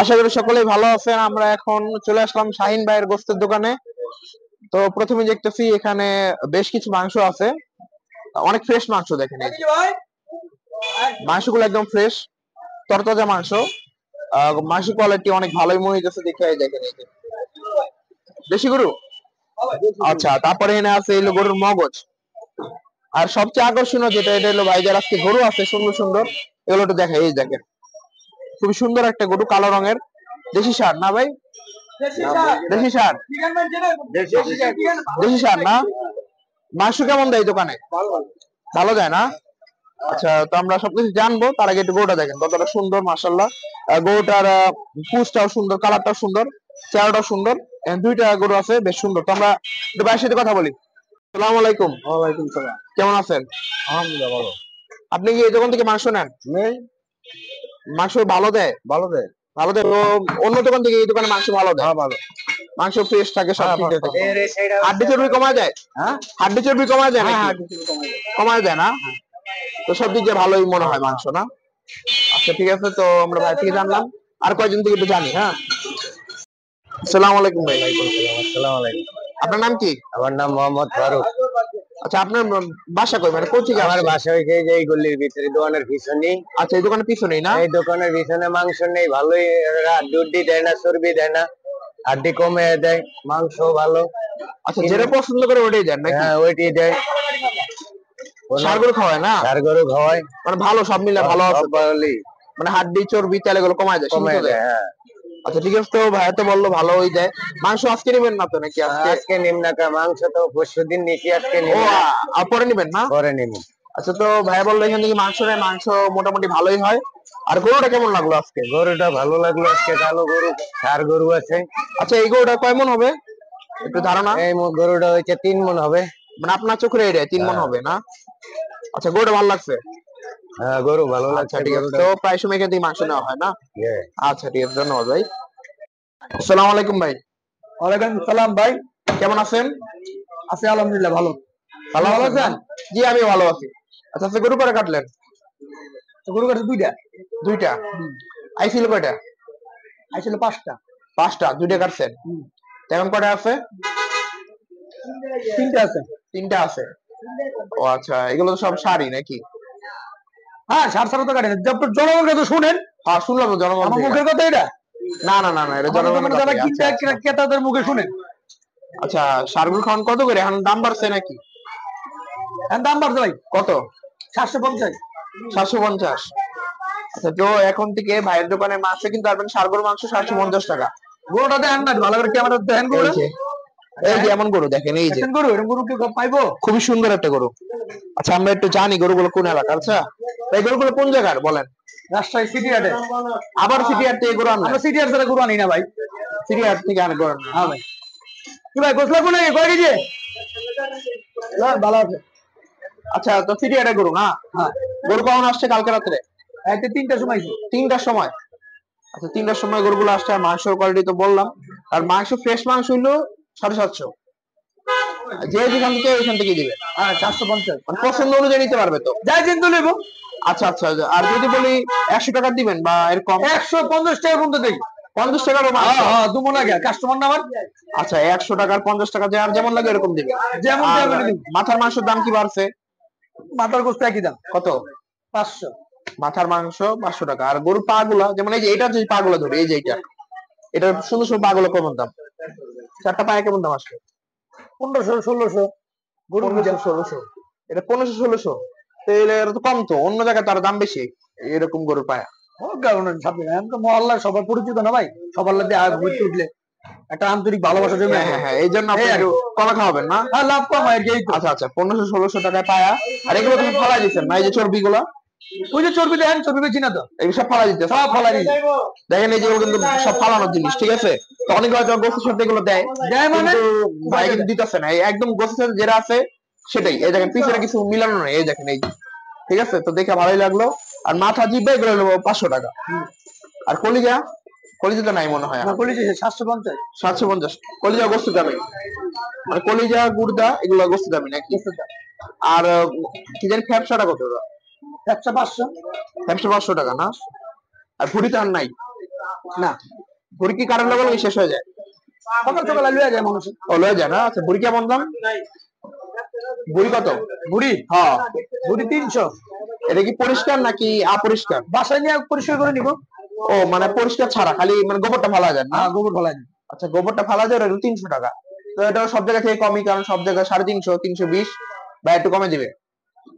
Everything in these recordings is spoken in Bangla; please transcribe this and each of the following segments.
আশা করি সকলেই ভালো আছেন। আমরা এখন চলে আসলাম শাহিন ভাইয়ের গোস্তের দোকানে। তো প্রথমে দেখতেছি এখানে বেশ কিছু মাংস আছে, অনেক ফ্রেশ মাংস। দেখেন এই যে, মাংসগুলো একদম ফ্রেশ, তরতাজা মাংস। মাংস কোয়ালিটি অনেক ভালোই মনে হইতেছে দেখে। এই দেখেন এই যে দেশি গরু। আচ্ছা, তারপরে এখানে আছে এলো গরুর মগজ। আর সবচেয়ে আকর্ষণীয় যেটা, এটা হলো ভাইদের আজকে গরু আছে সুন্দর সুন্দর, এগুলো একটু দেখে। এই দেখেন খুবই সুন্দর একটা গরু, কালো রঙের, দেশি ষাঁড় না ভাই? দেশি ষাঁড়, দেশি ষাঁড় না? মাংস কেমন দেয় দোকানে? ভালো দেয় না? আচ্ছা, তো আমরা সবকিছু জানবো। তার আগে একটু গরুটা দেখেন কতটা সুন্দর, মাশাআল্লাহ। গরুটার পুঁছটাও সুন্দর, কালারটাও সুন্দর, চেহারাটাও সুন্দর। দুইটা গরু আছে বেশ সুন্দর। তো আমরা একটু ভাইয়ের সাথে কথা বলি। আসসালামু আলাইকুম। ওয়ালাইকুম সালাম। কেমন আছেন? আলহামদুলিল্লাহ ভালো। আপনি কি এই দোকান থেকে মাংস নেন? নেই, মাংস ভালো দেয়? ভালো দেয়। ভালো দেয়। তো অন্য দোকান থেকে এই দোকানে মাংস ভালো দেয়? হ্যাঁ ভালো। মাংস ফ্রেশ থাকে, সব ঠিক ভালো। থাকে। হাড্ডি চর্বি কমায় দেয়? হ্যাঁ, হাড্ডি চর্বি কমায় দেয় হ্যাঁ, নাকি? কমায় দেয় না? তো সব দিক দিয়ে ভালোই মনে হয় মাংস না? আচ্ছা ঠিক আছে, তো আমরা ভাই থেকে জানলাম। আর কয়েকজন থেকে একটু জানি। হ্যাঁ, আসসালামু আলাইকুম ভাই। আসসালামু আলাইকুম। আপনার নাম কি? আমার নাম মোহাম্মদ ফারুক। আচ্ছা, আপনার বাসা কই, মানে কোথা থেকে আমার আসছেন? বাসা হয়েছে যে এই গলির ভিতরে, দোকানের পিছনেই। আচ্ছা, এই দোকানের পিছনেই না? এই দোকানের পিছনে মাংস নেই, ভালোই দুধি দেয় না, চর্বি দেয় না, হাড্ডি কমে দেয়, মাংস ভালো। আচ্ছা, যেটা পছন্দ করে ওটাই দেন নাকি? হ্যাঁ, ওইটাই দেয়। ষাঁড় গরু খাওয়ায় না? ষাঁড় গরু খাওয়ায়, মানে ভালো, সব মিলে ভালো আছে সব তো? ভালোই মানে হাড্ডি চর্বি তেল এগুলো কমায় দেয়, কমে সীমিত দেয়? দেয়। হ্যাঁ, আচ্ছা ঠিক আছে, তো ভাইয়া তো বললো ভালোই দেয়। মাংস আজকে নেবেন না তো নাকি? আজকে আজকে নিম না, মাংস তো পরশুদিন নিছি, আজকে নিম ও না, পরে নেবেন না? পরে নিব। আচ্ছা, তো ভাইয়া বললো এখান থেকে মাংস নেয়, মাংস মোটামুটি ভালোই হয়। আর গরুটা কেমন লাগলো আজকে? গরুটা ভালো লাগলো আজকে, কালো গরু, ষাঁড় গরু আছে। আচ্ছা, এই গরুটা কয় মন হবে একটু ধারণা? এই গরুটা হচ্ছে 3 মণ হবে। মানে আপনার চোখের এরিয়া 3 মন হবে না? আচ্ছা, গরুটা ভালো লাগছে? হ্যাঁ, গরু ভালো লাগছে। আচ্ছা ঠিক আছে, তো প্রায় সময় এখান থেকে মাংস নেওয়া হয় না? হ্যাঁ। আচ্ছা ঠিক আছে, ধন্যবাদ ভাই। আসসালামু আলাইকুম ভাই। ওয়ালাইকুম সালাম ভাই, কেমন আছেন? আছি আলহামদুলিল্লাহ ভালো। ভালো আছেন? জি, আমি ভালো আছি। আচ্ছা আচ্ছা, গরু কয়টা কাটলেন? গরু কাছে দুইটা। দুইটা? আইছিল কয়টা? আইছিল 5টা। 5টা? দুইটা কাটছেন? এখন কয়টা আছে? 3টা আছে। 3টা আছে? ও আচ্ছা, এগুলো তো সব সারি নাকি? হ্যাঁ, ষাঁড় ছাড়া তো কাটে না। জনগণ তো শুনেন। হ্যাঁ, শুনলাম তো জনগণ আমার থেকে। মুখের কথা এটা? না না না না, এটা জনগণের যারা কথা। কিনতে আচ্ছা ক্রেতাদের মুখে শুনেন। আচ্ছা, সারগুল খাওয়ান কত করে? এখন দাম বাড়ছে নাকি? হ্যাঁ, দাম বাড়ছে ভাই। কত? 750। 750? আচ্ছা, তো এখন থেকে ভাইয়ের দোকানে মাংস কিন্তু পারবেন সারগরুর মাংস 750 টাকা। গরুটা দেখেন না, ভালো করে ক্যামেরা দেখেন এই গরুটা। যে, এই যে এমন গরু দেখেন, এই যে দেখেন গরু, এরকম গরু কি পাইবো? খুবই সুন্দর একটা গরু। আচ্ছা, আমরা একটু জানি গরুগুলো কোন এলাকা। আচ্ছা, এই গরুগুলো কোন জায়গার বলেন? রাজশাহী সিটি হাটে। আবার সিটি হাট থেকে গরু আনলেন? আমরা সিটি হাট ছাড়া গরু আনি না ভাই। সিটি হাট থেকে আনে গরু? হ্যাঁ ভাই। কি ভাই, গোসলা কোনে কয় কেজি? না, ভালো আছে। আচ্ছা, তো সিটি হাটে গরু না? হ্যাঁ। গরু কখন আসছে? কালকে রাত্রে? রাতে 3টার সময়। 3টার সময়? আচ্ছা, 3টার সময় গরুগুলো আসছে। আর মাংসের কোয়ালিটি তো বললাম। আর মাংস, ফ্রেশ মাংস হইলো 750। যে যেখান থেকে ওইখান থেকে দিবে। হ্যাঁ, 450। মানে পছন্দ অনুযায়ী নিতে পারবে তো? যাই চিন্তা নেবো। আচ্ছা আচ্ছা, আর যদি বলি 100 টাকা দিবেন বা এরকম? 150 টাকা পর্যন্ত দেখি। 50 টাকারও মাংস? হ্যাঁ, দুমো লাগে কাস্টমার না আমার। আচ্ছা, 100 টাকার 50 টাকা যার যেমন লাগে এরকম দিবে? যেমন আর তেমন দিবি। মাথার মাংসের দাম কি বাড়ছে? মাথার গোস্ত একই দাম। কত? 500। মাথার মাংস 500 টাকা। আর গরুর পা গুলা, যেমন এই যে এটা, যে পা গুলো ধরে, এই যে এটা সুন্দর সুন্দর পা গুলো কেমন দাম? 4টা পায়ে কেমন দাম আসবে? 1500, 1600। গরু 1500, 1600? এটা 1500, 1600? তো এটা তো কম তো। অন্য জায়গায় তার দাম বেশি এরকম গরুর পায়া। মহল্লার সবার পরিচিত না ভাই, সবার লাগে ঘুরতে উঠলে একটা আন্তরিক ভালোবাসা জমে। হ্যাঁ হ্যাঁ, এই জন্য আপনি একটু কমে খাওয়াবেন না? হ্যাঁ, লাভ কম আর কি। আচ্ছা আচ্ছা, 1500, 1600 টাকায় পায়া। আর এগুলো তুমি ফালাই দিচ্ছেন না? এই যে চর্বি গুলা, ওই যে চর্বি দেখেন, চর্বি বেশি না তো, এগুলো সব ফালাই দিতে? সব ফলাই দিই। দেখেন, এই যেগুলো কিন্তু সব ফালানোর জিনিস, ঠিক আছে? তো অনেকে হয়তো গোস্তের সাথে এগুলো দেয়, মানে কিন্তু ভাই কিন্তু দিতেছে না। এই একদম গোস্তের সাথে যেটা আছে সেটাই। এই দেখেন, পিছনে কিছু মিলানো নেই। এই দেখেন, এই ঠিক আছে, তো দেখে ভালোই লাগলো। আর মাথা, জিব্বা এগুলো নেবো 500 টাকা। আর কলিজা? কলিজা তো নাই মনে হয়। 750। 750? কলিজা গোস্ত দামি? মানে কলিজা, গুর্দা এগুলো গোস্ত দামি নাকি? আর কি জানি ফ্যাপসাটা কত? ব্যবসা 500। ফ্যাপসা 500 টাকা না? আর ভুড়ি তো আর নাই? না বুড়ি কি কাটার লগে লগে শেষ হয়ে যায়? সকাল সকাল লয়ে যায় মানুষ। ও লয়ে যায় না? আচ্ছা বুড়ি কেমন দাম? বুড়ি কত? বুড়ি হ্যাঁ বুড়ি 300। এটা কি পরিষ্কার নাকি অপরিষ্কার? বাসায় নিয়ে পরিষ্কার করে নিব। ও মানে পরিষ্কার ছাড়া খালি মানে গোবরটা ফালা যায় না? হ্যাঁ গোবর ফেলাই। আচ্ছা গোবরটা ফালা যায় ওটা 300 টাকা। তো এটা সব জায়গা থেকে কমই, কারণ সব জায়গায় 350 320 বা একটু কমে দিবে।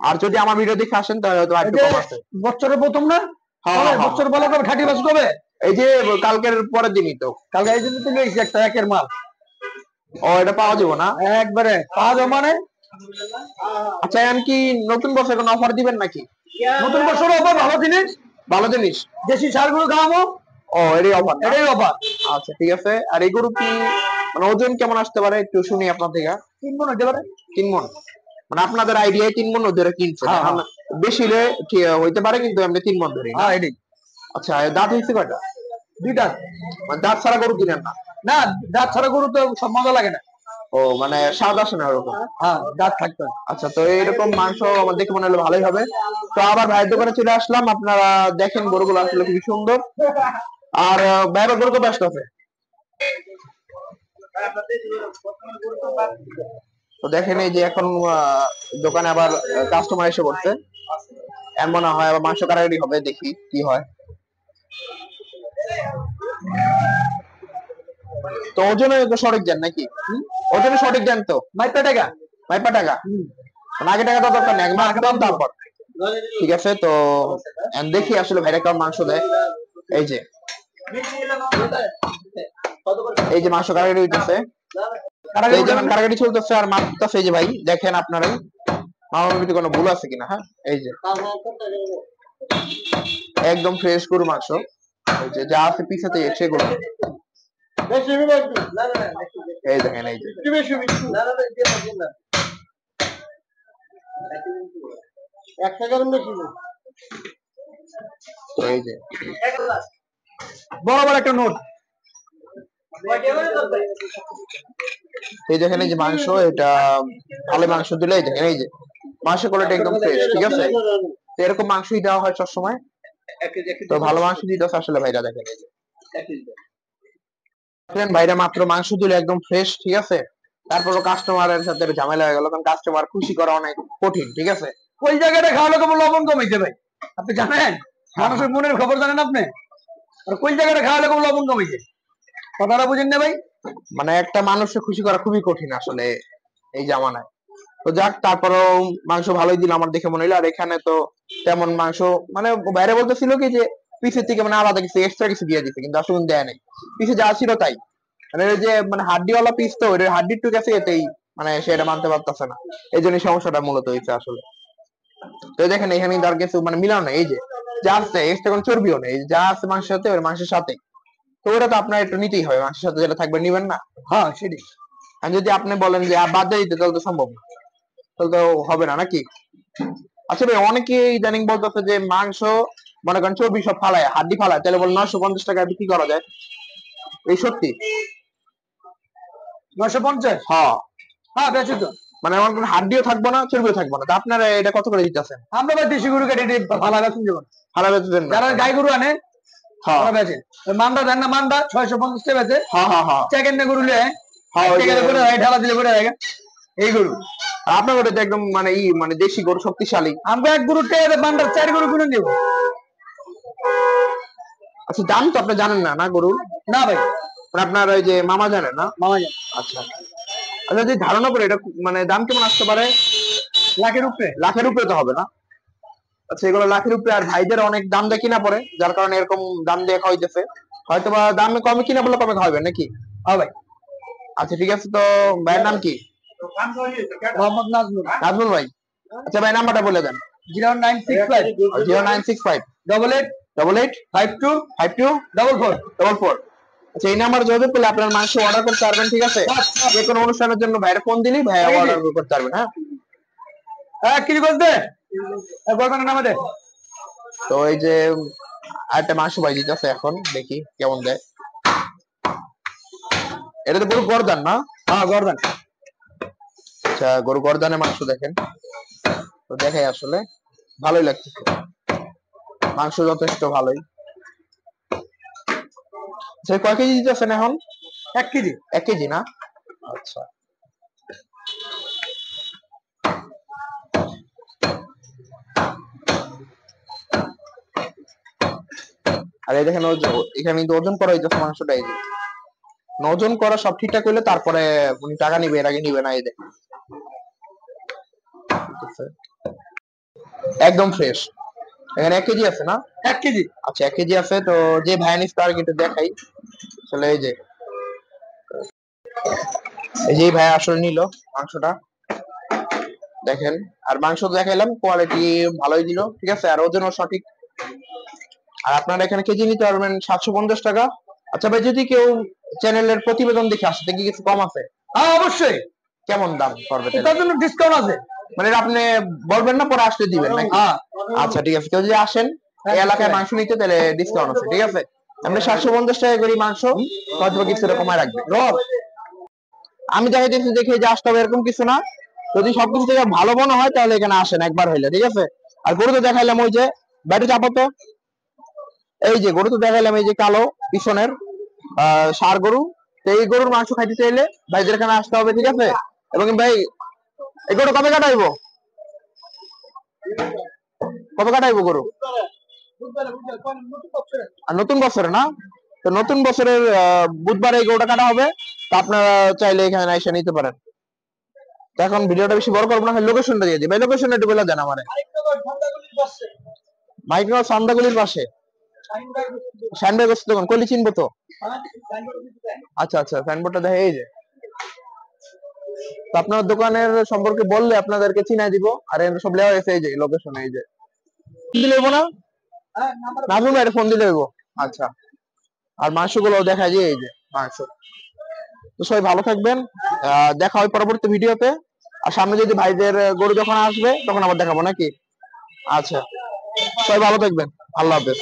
আর যদি আমার ভিডিও দেখে আসেন তাহলে হয়তো একটু কম আছে। বছরের প্রথম না? হ্যাঁ, হ্যাঁ, বছর বলা কবে খাঁটি মাছ কবে? এই যে কালকের পরের দিনই তো। কালকে এই জন্য তো লইছি একটা একের মাল। ও এটা পাওয়া যাবে না? একবারে পাওয়া যাবে মানে? আচ্ছা এখন কি নতুন বছর কোনো অফার দিবেন নাকি? নতুন বছর অফার, ভালো জিনিস, ভালো জিনিস। দেশি সারগুলো খাওয়াবো। ও এটাই অফার? এটাই অফার। আচ্ছা ঠিক আছে। আর এই গরু কি মানে ওজন কেমন আসতে পারে একটু শুনি আপনার থেকে। 3 মণ হতে পারে। 3 মণ? মানে আপনাদের আইডিয়ায় 3 মণ ধরে কিনছেন? হ্যাঁ, এখন বেশি হলে হইতে পারে, কিন্তু এমনি 3 মণ ধরে। হ্যাঁ এটাই। আচ্ছা দাঁত হয়েছে কয়টা? 2টা। মানে দাঁত ছাড়া গরু কিনেন না? না দাঁত ছাড়া গরু তো সব মজা লাগে না। ও মানে স্বাদ আসে না ওরকম? হ্যাঁ দাঁত থাকতে হয়। আচ্ছা তো এরকম মাংস আমার দেখে মনে হলো ভালোই হবে। তো আবার ভাইয়ের দোকানে চলে আসলাম, আপনারা দেখেন গরুগুলো আসলে খুবই সুন্দর। আর ভাইয়ের গরু কত আসতে হবে? তো দেখেন এই যে এখন দোকানে আবার কাস্টমার এসে পড়ছে, এমন হয় আবার মাংস কাটাকাটি হবে, দেখি কি হয়। তো ওজনে তো সঠিক দেন নাকি? ওজনে সঠিক দেন তো? মাইপা টাকা। মাইপা টাকা? মানে আগে টাকা তো দরকার নেই, একবার আগে দাম তারপর। ঠিক আছে তো দেখি আসলে ভাইরা কেমন মাংস দেয়। এই যে এই যে মাংস কাটাকাটি হইতেছে, এই যেমন কাটাকাটি চলতেছে আর মাপতেছে। এই যে ভাই দেখেন আপনারাই মামার ভিতরে কোনো ভুল আছে কিনা। হ্যাঁ এই যে একদম ফ্রেশ গরু মাংস, এই যে যা আছে পিছাতে সেগুলো। এই দেখেন এই যে তো এই যে বড় বড় একটা নোট। এই দেখেন এই যে মাংস, এটা ভালো মাংস দিলে এই দেখেন এই যে মাংসের কোয়ালিটি একদম ফ্রেশ। ঠিক আছে তো এরকম মাংসই দেওয়া হয় সবসময়। তো ভালো মাংস দিতেছে আসলে ভাইরা। দেখেন এই যে দেখেন ভাইরা মাত্র মাংস দিলে একদম ফ্রেশ। ঠিক আছে তারপরও কাস্টমারের সাথে ঝামেলা হয়ে গেল, কারণ কাস্টমার খুশি করা অনেক কঠিন। ঠিক আছে ওই জায়গাটা খাওয়ালে কেমন লবণ কমাইছে ভাই, আপনি জানেন? মানুষের মনের খবর জানেন আপনি? আর কোন জায়গাটা খাওয়ালে কেমন লবণ কমাইছে, কথাটা বুঝেন না ভাই? মানে একটা মানুষকে খুশি করা খুবই কঠিন আসলে এই জামানায়। তো যাক তারপরও মাংস ভালোই দিল আমার দেখে মনে হলো। আর এখানে তো তেমন মাংস মানে বাইরে বলতেছিল কি যে পিছের থেকে মানে আলাদা কিছু এক্সট্রা কিছু দিয়ে দিতে, কিন্তু আসলে দেয় নাই। পিছে যা ছিল তাই, মানে ওই যে মানে হাড্ডিওয়ালা পিস তো ওই হাড্ডির টুক আছে এতেই মানে সেটা মানতে পারতেছে না। এই জন্য সমস্যাটা মূলত হয়েছে আসলে। তো দেখেন এখানে তার কিছু মানে মিলানো নেই, এই যে যা আছে এক্সট্রা কোনো চর্বিও নেই, যা আছে মাংসের সাথে ওই মাংসের সাথে। তো ওটা তো আপনার একটু নিতেই হবে, মাংসের সাথে যেটা থাকবে নিবেন না? হ্যাঁ সেটাই। আর যদি আপনি বলেন যে বাদ দিয়ে দিতে তাহলে তো সম্ভব না, তাহলে তো হবে না নাকি? আচ্ছা ভাই অনেকে ইদানিং বলতেছে যে মাংস মনে করেন চর্বি সব ফালায়, হাড্ডি ফালায়, তাহলে বলে 950 টাকা বিক্রি করা যায়। এই সত্যি? 950? হ্যাঁ হ্যাঁ বেঁচে তো। মানে আমার কোনো হাড্ডিও থাকবো না চর্বিও থাকবো না, তা আপনারা এটা কত করে দিতেছেন? আমরা ভাই দেশি গরু কেটে ভালো বেচুন যাবেন। ফালা বেচতেছেন না? যারা গাই গরু আনে হ্যাঁ তারা বেচে। মান্ডা দেন না, মান্ডা 650 টাকা বেচে। হ্যাঁ হ্যাঁ হ্যাঁ চেকেন না গরু লিয়ে হ্যাঁ ওই যে করে ঢালা দিলে করে যায় এই গরু। আর আপনার ওটা তো একদম মানে মানে দেশি গরু শক্তিশালী। আমরা এক গরু টেয়ে মান্ডার 4 গরু কিনে দেব। আচ্ছা দাম তো আপনি জানেন না না গরুর? না ভাই মানে আপনার ওই যে মামা জানেন না? মামা জান। আচ্ছা আচ্ছা যদি ধারণা করে এটা মানে দাম কেমন আসতে পারে? লাখের উপরে? লাখের উপরে তো হবে না? আচ্ছা এগুলো লাখের উপরে, আর ভাইদের অনেক দাম দিয়ে কিনা পড়ে, যার কারণে এরকম দাম দিয়ে খাওয়াইতেছে। হয়তো বা দামে কমে কিনা বলে কমে খাওয়াবেন নাকি? হ্যাঁ ভাই। আচ্ছা ঠিক আছে। তো ভাইয়ের নাম কি? মোহাম্মদ নাজমুল। নাজমুল ভাই। আচ্ছা ভাই নাম্বারটা বলে দেন। 0965 0965 88 88 52 52 44 44। আচ্ছা এই নাম্বার যোগাযোগ করলে আপনার মাংস অর্ডার করতে পারবেন। ঠিক আছে যে কোনো অনুষ্ঠানের জন্য ভাইয়ের ফোন দিলেই ভাই অর্ডার করতে পারবেন। হ্যাঁ হ্যাঁ কি করতে বলবেন নামে দে। তো এই যে আরেকটা মাংস ভাই দিতেছে, এখন দেখি কেমন দেয়। এটা তো গরু গর্দান না? হ্যাঁ গর্দান। আচ্ছা গরু গর্দানের মাংস দেখেন তো দেখাই আসলে ভালোই লাগতেছে, মাংস যথেষ্ট ভালোই। সে কয় কেজি দিতেছেন এখন? 1 কেজি। 1 কেজি না? আচ্ছা। আর এই দেখেন এখানে কিন্তু ওজন করা হইতেছে মাংসটা। এই যে ওজন করা সব ঠিকঠাক হইলে তারপরে উনি টাকা নিবে, এর আগে নিবে না। এই দেখেন একদম ফ্রেশ। এখানে 1 কেজি আছে না? 1 কেজি। আচ্ছা 1 কেজি আছে। তো যে ভাই নিস তার কিন্তু দেখাই চলে। এই যে ভাই আসলে নিল মাংসটা দেখেন। আর মাংস দেখাইলাম, কোয়ালিটি ভালোই দিল, ঠিক আছে। আর ওজনও সঠিক। আর আপনারা এখানে কেজি নিতে পারবেন 750 টাকা। আচ্ছা ভাই, যদি কেউ চ্যানেলের প্রতিবেদন দেখে আসে কি কিছু কম আছে? হ্যাঁ অবশ্যই। কেমন দাম করবে? তার জন্য ডিসকাউন্ট আছে। মানে আপনি বলবেন না, পরে আসলে দিবেন নাকি? হ্যাঁ আচ্ছা ঠিক আছে। কেউ যদি আসেন এই এলাকায় মাংস নিতে, তাহলে ডিসকাউন্ট আছে, ঠিক আছে। আমরা 750 টাকা করে মাংস হয়তো কিছু কমায় রাখবে। আমি দেখাইতেছি দেখে যে আসতে হবে এরকম কিছু না। যদি সবকিছু থেকে ভালো মনে হয় তাহলে এখানে আসেন একবার হইলে, ঠিক আছে। আর গরু তো দেখাইলাম, ওই যে ব্যাটে চাপাতো, এই যে গরু তো দেখাইলাম, এই যে কালো পিছনের ষাঁড় গরু। তো এই গরুর মাংস খাইতে চাইলে ভাইদের এখানে আসতে হবে, ঠিক আছে। এবং ভাই এই গরু কবে কাটাইবো? কবে কাটাইবো গরু? আর নতুন বছরে না? তো নতুন বছরের বুধবার এই গরুটা কাটা হবে। তো আপনারা চাইলে এখানে এসে নিতে পারেন। তো এখন ভিডিওটা বেশি বড় করবো না, লোকেশনটা দিয়ে দিই ভাই। লোকেশনটা একটু বলে দেন আমারে। মাইক্রো সান্দাগুলির পাশে শাইন ভাই গোস্ত দোকান, কলি চিনবো তো? আচ্ছা আচ্ছা, সাইনবোর্ডটা দেখে। এই যে তো আপনার দোকানের সম্পর্কে বললে আপনাদেরকে চিনাই দিব। আর এর সব লেওয়া হয়েছে, এই যে লোকেশন। এই যে দিলে হইবো না? নাজমুল ভাই ফোন দিলে হইবো। আচ্ছা। আর মাংসগুলো দেখা যায়, এই যে মাংস। তো সবাই ভালো থাকবেন, দেখা হয় পরবর্তী ভিডিওতে। আর সামনে যদি ভাইদের গরু যখন আসবে তখন আবার দেখাবো নাকি? আচ্ছা, সবাই ভালো থাকবেন, আল্লাহ হাফেজ।